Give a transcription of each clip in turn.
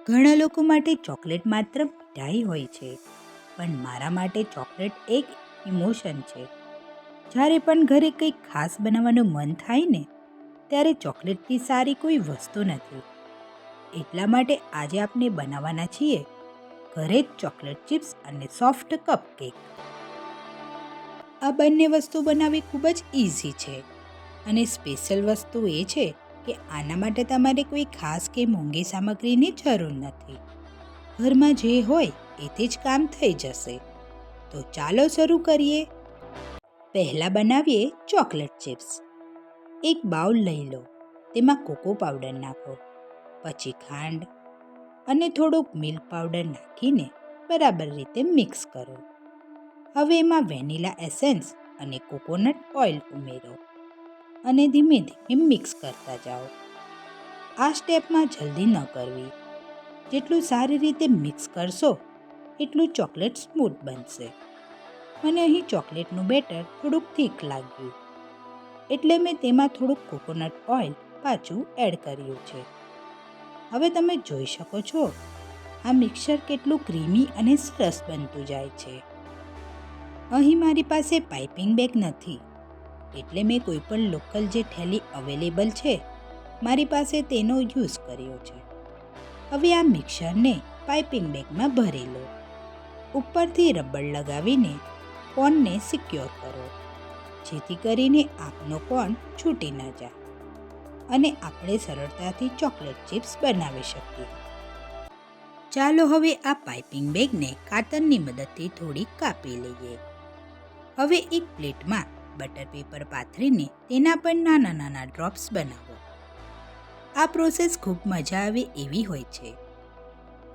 ઘણા લોકો માટે ચોકલેટ માત્ર મીઠાઈ હોય છે, પણ મારા માટે ચોકલેટ એક ઇમોશન છે. જ્યારે પણ ઘરે કંઈક ખાસ બનાવવાનું મન થાય ને, ત્યારે ચોકલેટથી સારી કોઈ વસ્તુ નથી. એટલા માટે આજે આપણે બનાવવાના છીએ ઘરે જ ચોકલેટ ચિપ્સ અને સોફ્ટ કપકેક. આ બંને વસ્તુ બનાવવી ખૂબ જ ઇઝી છે અને સ્પેશિયલ વસ્તુ એ છે કે આના માટે તમારે કોઈ ખાસ કે મોંઘી સામગ્રીની જરૂર નથી. ઘરમાં જે હોય એથી જ કામ થઈ જશે. તો ચાલો શરૂ કરીએ. પહેલાં બનાવીએ ચોકલેટ ચિપ્સ. એક બાઉલ લઈ લો, તેમાં કોકો પાવડર નાખો, પછી ખાંડ અને થોડોક મિલ્ક પાવડર નાખીને બરાબર રીતે મિક્સ કરો. હવે એમાં વેનીલા એસેન્સ અને કોકોનટ ઓઇલ ઉમેરો અને ધીમે ધીમે મિક્સ કરતા જાઓ. આ સ્ટેપમાં જલ્દી ન કરવી. જેટલું સારી રીતે મિક્સ કરશો એટલું ચોકલેટ સ્મૂથ બનશે. મને અહીં ચોકલેટનું બેટર થોડુંક થીક લાગ્યું, એટલે મેં તેમાં થોડુંક કોકોનટ ઓઇલ પાછું એડ કર્યું છે. હવે તમે જોઈ શકો છો આ મિક્સર કેટલું ક્રીમી અને સરસ બનતું જાય છે. અહીં મારી પાસે પાઇપિંગ બેગ નથી, એટલે મેં કોઈ પણ લોકલ જે થેલી અવેલેબલ છે મારી પાસે તેનો યુઝ કર્યો છે. હવે આ મિક્સરને પાઇપિંગ બેગમાં ભરી લો. ઉપરથી રબર લગાવીને કોનને સિક્યોર કરો, જેથી કરીને આપનો કોન છૂટી ન જાય અને આપણે સરળતાથી ચોકલેટ ચિપ્સ બનાવી શકીએ. ચાલો હવે આ પાઇપિંગ બેગને કાતરની મદદથી થોડી કાપી લઈએ. હવે એક પ્લેટમાં બટર પેપર પાથરીને તેના પર નાના નાના ડ્રોપ્સ બનાવો. આ પ્રોસેસ ખૂબ મજા આવે એવી હોય છે.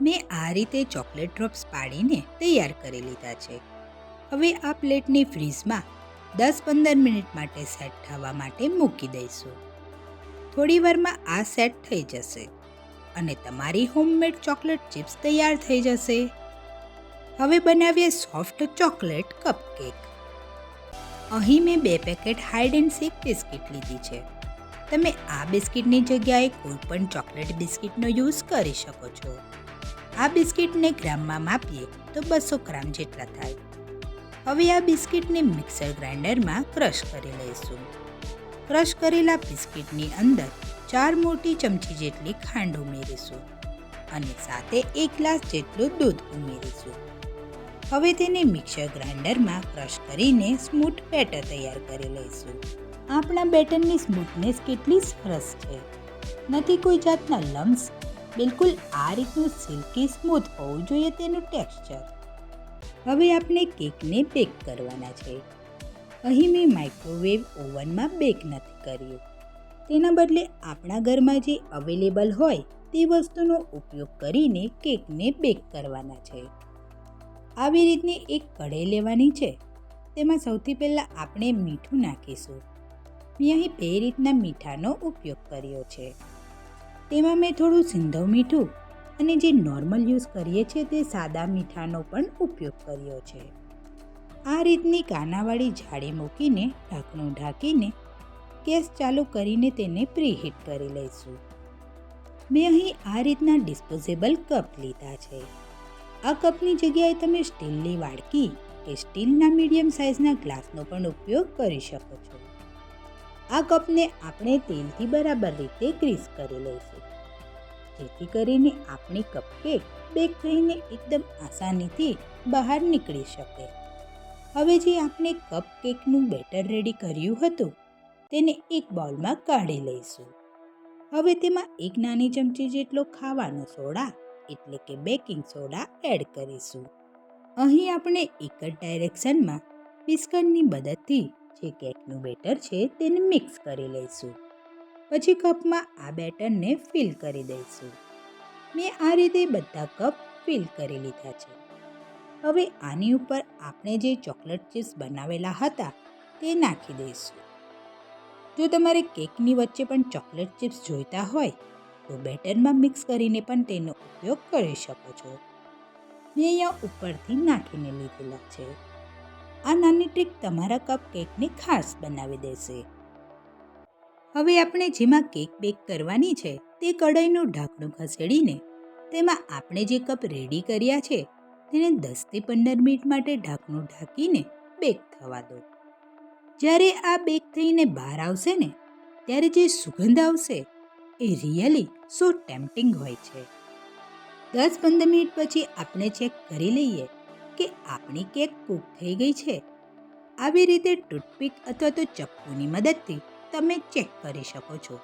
મેં આ રીતે ચોકલેટ ડ્રોપ્સ પાડીને તૈયાર કરી લીધા છે. હવે આ પ્લેટને ફ્રીઝમાં 10-15 મિનિટ માટે સેટ થવા માટે મૂકી દઈશું. થોડી વારમાં આ સેટ થઈ જશે અને તમારી હોમમેડ ચોકલેટ ચિપ્સ તૈયાર થઈ જશે. હવે બનાવીએ સોફ્ટ ચોકલેટ કપકેક. અહીં મેં 2 packet hide and seek biscuit લીધી છે. તમે આ બિસ્કિટની જગ્યાએ કોઈ પણ ચોકલેટ બિસ્કિટનો યુઝ કરી શકો છો. આ બિસ્કિટને ગ્રામમાં માપીએ તો 200 ગ્રામ જેટલા થાય. હવે આ બિસ્કિટને મિક્સર ગ્રાઇન્ડરમાં ક્રશ કરી લઈશું. ક્રશ કરેલા બિસ્કિટની અંદર 4 મોટી ચમચી જેટલી ખાંડ ઉમેરીશું અને સાથે 1 ગ્લાસ જેટલું દૂધ ઉમેરીશું. હવે તેને મિક્સર ગ્રાઇન્ડરમાં ક્રશ કરીને સ્મૂથ બેટર તૈયાર કરી લઈશું. આપણા બેટરની સ્મૂથનેસ કેટલી સરસ છે, નથી કોઈ જાતના લમ્સ. બિલકુલ આ રીતનું સિલ્કી સ્મૂથ હોવું જોઈએ તેનું ટેક્સચર. હવે આપણે કેકને બેક કરવાના છે. અહીં મેં માઇક્રોવેવ ઓવનમાં બેક નથી કર્યું. તેના બદલે આપણા ઘરમાં જે અવેલેબલ હોય તે વસ્તુનો ઉપયોગ કરીને કેકને બેક કરવાના છે. આવી રીતની એક કઢાઈ લેવાની છે. તેમાં સૌથી પહેલાં આપણે મીઠું નાખીશું. મેં અહીં 2 રીતના મીઠાનો ઉપયોગ કર્યો છે. તેમાં મેં થોડું સિંધવ મીઠું અને જે નોર્મલ યુઝ કરીએ છીએ તે સાદા મીઠાનો પણ ઉપયોગ કર્યો છે. આ રીતની કાનાવાળી જાળી મૂકીને ઢાંકણું ઢાંકીને ગેસ ચાલુ કરીને તેને પ્રીહીટ કરી લઈશું. મેં અહીં આ રીતના ડિસ્પોઝેબલ કપ લીધા છે. આ કપની જગ્યાએ તમે સ્ટીલની વાડકી કે સ્ટીલના મીડિયમ સાઇઝના ગ્લાસનો પણ ઉપયોગ કરી શકો છો. આ કપને આપણે તેલથી બરાબર રીતે ગ્રીસ કરી લઈશું, જેથી કરીને આપણી કપકેક બેક થઈને એકદમ આસાનીથી બહાર નીકળી શકે. હવે જે આપણે કપકેકનું બેટર રેડી કર્યું હતું તેને એક બાઉલમાં કાઢી લઈશું. હવે તેમાં 1 નાની ચમચી જેટલો ખાવાનો સોડા એટલે કે બેકિંગ સોડા એડ કરીશું. અહીં આપણે એક જ ડાયરેક્શનમાં વિસ્કરની મદદથી જે કેકનું બેટર છે તેને મિક્સ કરી લઈશું. પછી કપમાં આ બેટરને ફિલ કરી દઈશું. મેં આ રીતે બધા કપ ફિલ કરી લીધા છે. હવે આની ઉપર આપણે જે ચોકલેટ ચિપ્સ બનાવેલા હતા તે નાખી દઈશું. જો તમારે કેકની વચ્ચે પણ ચોકલેટ ચિપ્સ જોઈતા હોય તો બેટરમાં મિક્સ કરીને પણ તેનો ઉપયોગ કરી શકો છો. મેં અહીંયા ઉપરથી નાખીને લીધેલા છે. આ નાની ટ્રીક તમારા કપ કેકને ખાસ બનાવી દેશે. હવે આપણે જેમાં કેક બેક કરવાની છે તે કઢાઈનું ઢાંકણું ખસેડીને તેમાં આપણે જે કપ રેડી કર્યા છે તેને 10થી 15 મિનિટ માટે ઢાંકણું ઢાંકીને બેક થવા દો. જ્યારે આ બેક થઈને બહાર આવશે ને ત્યારે જે સુગંધ આવશે એ રિયલી સો ટેમ્પટિંગ હોય છે. 10-15 મિનિટ પછી આપણે ચેક કરી લઈએ કે આપણી કેક કૂક થઈ ગઈ છે. આવી રીતે ટૂથપીક અથવા તો ચપ્પુની મદદથી તમે ચેક કરી શકો છો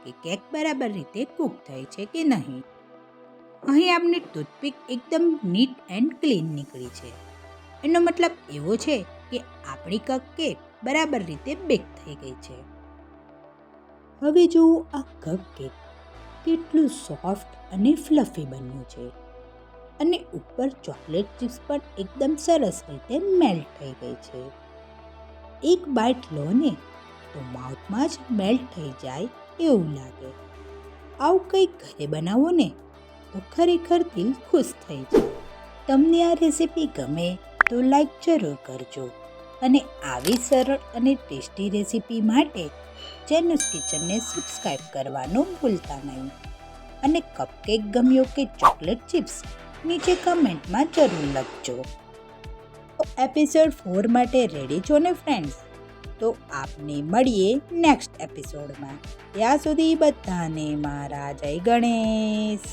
કે કેક બરાબર રીતે કૂક થઈ છે કે નહીં. અહીં આપણી ટૂથપીક એકદમ નીટ એન્ડ ક્લીન નીકળી છે. એનો મતલબ એવો છે કે આપણી કેક બરાબર રીતે બેક થઈ ગઈ છે. હવે જુઓ આ કપ કેક કેટલું સોફ્ટ અને ફ્લફી બન્યું છે અને ઉપર ચોકલેટ ચિપ્સ પણ એકદમ સરસ રીતે મેલ્ટ થઈ ગઈ છે. એક બાઇટ લો ને તો માઉથમાં જ મેલ્ટ થઈ જાય એવું લાગે. આવું કંઈક ઘરે બનાવો ને તો ખરેખર દિલ ખુશ થઈ જાય. તમને આ રેસીપી ગમે તો લાઈક જરૂર કરજો અને આવી સરળ અને ટેસ્ટી રેસીપી માટે જેનુસ કિચનને સબસ્ક્રાઈબ કરવાનું ભૂલતા નહીં. અને કપકેક ગમ્યો કે ચોકલેટ ચિપ્સ નીચે કમેન્ટમાં જરૂર લખજો. તો એપિસોડ 4 માટે રેડી છો ને ફ્રેન્ડ્સ? તો આપને મળીએ નેક્સ્ટ એપિસોડમાં. ત્યાં સુધી બધાને મારા જય ગણેશ.